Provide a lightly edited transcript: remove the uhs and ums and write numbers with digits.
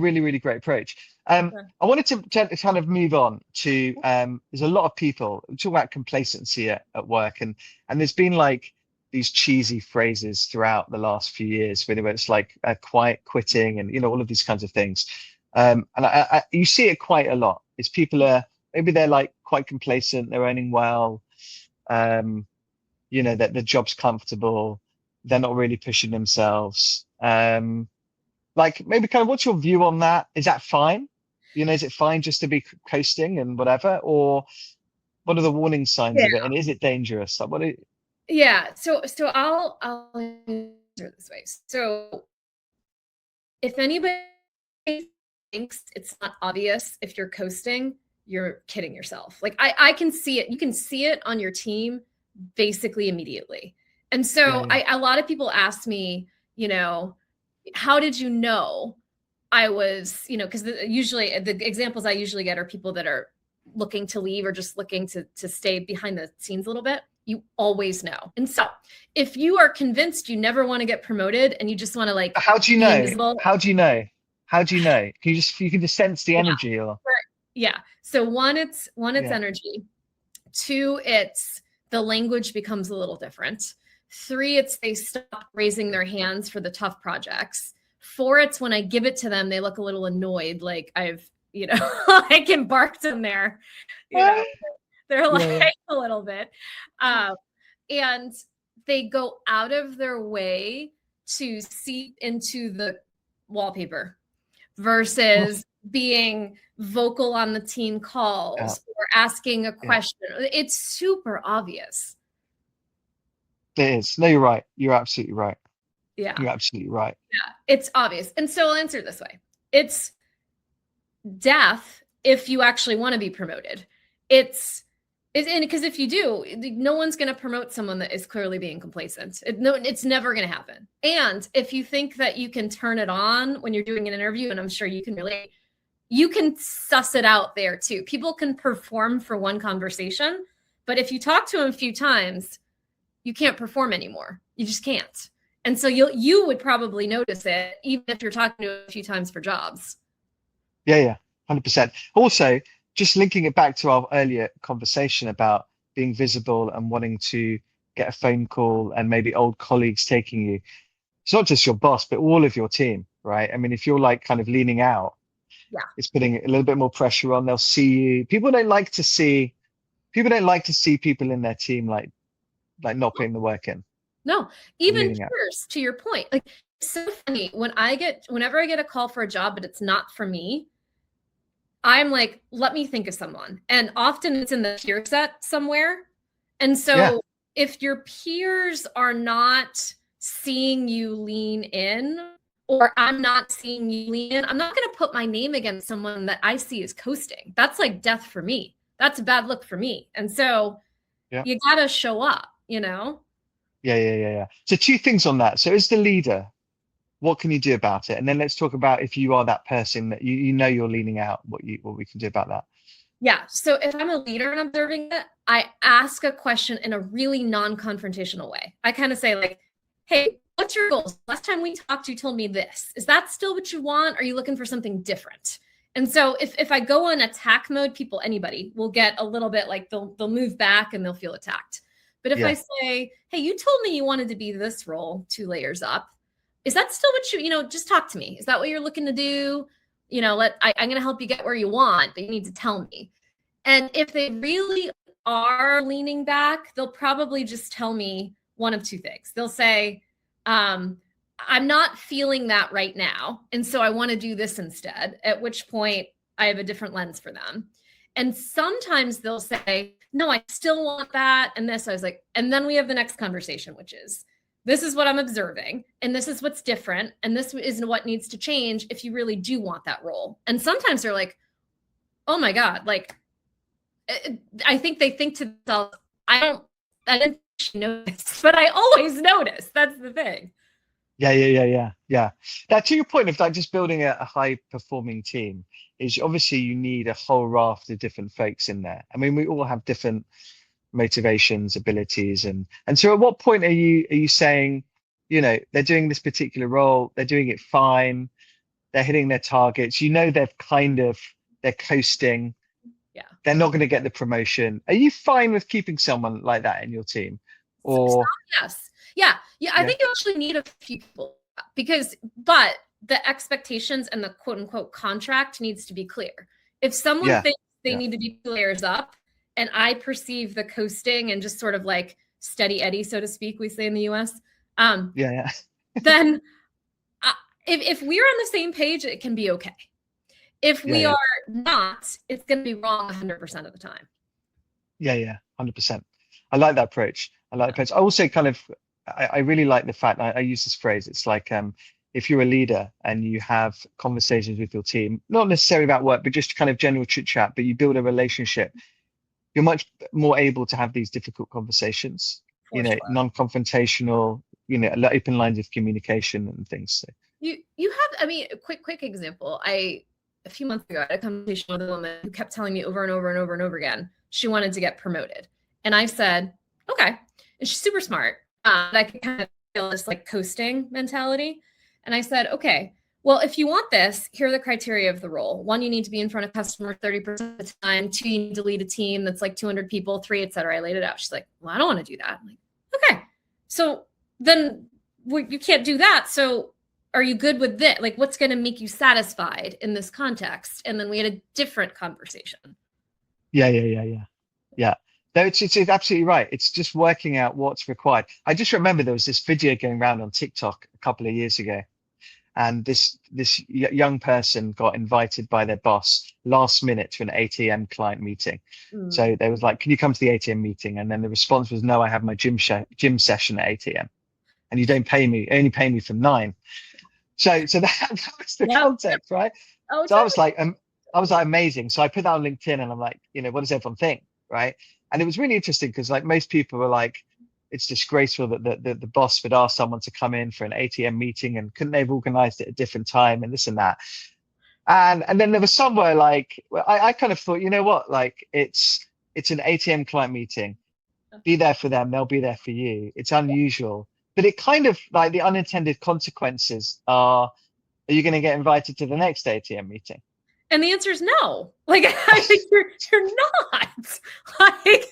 really, really great approach. Yeah. I wanted to kind of move on to there's a lot of people talk about complacency at work, and there's been like these cheesy phrases throughout the last few years, where it's like quiet quitting and all of these kinds of things. And you see it quite a lot. Is people are maybe they're like quite complacent, they're earning well, um, that the job's comfortable, they're not really pushing themselves. Like maybe kind of what's your view on that? Is that fine? Is it fine just to be coasting and whatever, or what are the warning signs Yeah. of it? And is it dangerous? Like what? Yeah. So I'll answer it this way. So if anybody thinks it's not obvious if you're coasting, you're kidding yourself. Like I can see it. You can see it on your team basically immediately. And so Yeah, a lot of people ask me, how did you know I was, because usually the examples I usually get are people that are looking to leave or just looking to stay behind the scenes a little bit. You always know. And so if you are convinced you never want to get promoted and you just want to like how do you be know? invisible. How do you know? How do you know? You can just sense the Yeah. energy, or Yeah. So one, it's yeah, energy. Two, it's the language becomes a little different. Three, it's they stop raising their hands for the tough projects. Four, it's when I give it to them, they look a little annoyed, like I've, like embarked in there. They're like yeah, a little bit. And they go out of their way to seep into the wallpaper versus being vocal on the team yeah, calls or asking a yeah. question. It's super obvious. It is. No, you're right. You're absolutely right. Yeah. You're absolutely right. Yeah. It's obvious. And so I'll answer it this way. It's death if you actually want to be promoted. It's because if you do, no one's going to promote someone that is clearly being complacent. It's never going to happen. And if you think that you can turn it on when you're doing an interview, and I'm sure you can relate, you can suss it out there too. People can perform for one conversation, but if you talk to them a few times, you can't perform anymore. You just can't. And so you would probably notice it even if you're talking to a few times for jobs. Yeah, yeah, 100%. Also, just linking it back to our earlier conversation about being visible and wanting to get a phone call and maybe old colleagues taking you. It's not just your boss, but all of your team, right? I mean, if you're like kind of leaning out, Yeah. it's putting a little bit more pressure on. They'll see you. People don't like to see people in their team like not putting the work in No, and even leaning out. peers, to your point. Like, it's so funny whenever I get a call for a job, but it's not for me, I'm like, let me think of someone. And often it's in the peer set somewhere. And Yeah, so if your peers are not seeing you lean in, or I'm not seeing you lean in, I'm not going to put my name against someone that I see as coasting. That's like death for me. That's a bad look for me. And so yeah, you got to show up. yeah. So two things on that. So as the leader, what can you do about it? And then let's talk about if you are that person that you know you're leaning out, what we can do about that. Yeah. So if I'm a leader and observing it, I ask a question in a really non-confrontational way. I kind of say like, hey, what's your goals? Last time we talked, you told me this. Is that still what you want? Are you looking for something different? And so if I go on attack mode, anybody will get a little bit like they'll move back and they'll feel attacked. But if I Yeah, say, hey, you told me you wanted to be this role 2 layers up. Is that still what just talk to me? Is that what you're looking to do? I'm going to help you get where you want, but you need to tell me. And if they really are leaning back, they'll probably just tell me one of two things. They'll say, I'm not feeling that right now. And so I want to do this instead, at which point I have a different lens for them. And sometimes they'll say, no, I still want that. And this, I was like, and then we have the next conversation, which is, this is what I'm observing, and this is what's different, and this is what needs to change if you really do want that role. And sometimes they're like, oh my God, like, I think they think to themselves, I didn't notice, but I always notice. That's the thing. yeah. Now, to your point of like just building a high performing team is obviously you need a whole raft of different folks in there. I mean, we all have different motivations, abilities, and so at what point are you saying, they're doing this particular role, they're doing it fine. they're hitting their targets. You know, they're coasting. Yeah. They're not going to get the promotion. Are you fine with keeping someone like that in your team? Or Yes. Yeah. I yeah, think you actually need a few people but the expectations and the quote unquote contract needs to be clear. If someone yeah, thinks they yeah, need to be 2 layers up, and I perceive the coasting and just sort of like steady Eddie, so to speak, we say in the US, yeah. then if we're on the same page, it can be okay. If we Yeah. are not, it's going to be wrong 100% of the time. Yeah, 100%. I like that approach. I also kind of, I really like the fact I use this phrase. It's like, if you're a leader and you have conversations with your team, not necessarily about work, but just kind of general chit chat, but you build a relationship, you're much more able to have these difficult conversations, For sure. non-confrontational, open lines of communication and things. So. You have, I mean, a quick example. A few months ago, I had a conversation with a woman who kept telling me over and over and over and over again she wanted to get promoted, and I said, okay. And she's super smart. I could kind of feel this like coasting mentality, and I said, okay, well, if you want this, here are the criteria of the role. 1, you need to be in front of customers 30% of the time. 2, you need to lead a team that's like 200 people. 3, et cetera. I laid it out. She's like, well, I don't want to do that. I'm like, okay, so then you can't do that. So are you good with this? Like, what's going to make you satisfied in this context? And then we had a different conversation. Yeah. No, it's absolutely right. It's just working out what's required. I just remember there was this video going around on TikTok a couple of years ago, and this young person got invited by their boss last minute to an ATM client meeting. So they was like, "Can you come to the ATM meeting?" And then the response was, "No, I have my gym session at ATM, and you don't pay me. Only pay me from 9." So that was the context, right? Oh, so I was like, amazing. So I put that on LinkedIn, and I'm like, what does everyone think, right? And it was really interesting because like most people were like, it's disgraceful that the boss would ask someone to come in for an ATM meeting, and couldn't they have organized it at a different time and this and that. And then there was somewhere like, I kind of thought, you know what, like it's an ATM client meeting. Be there for them, they'll be there for you. It's unusual. But it kind of like the unintended consequences are you going to get invited to the next ATM meeting? And the answer is no. Like, I think you're not. Like,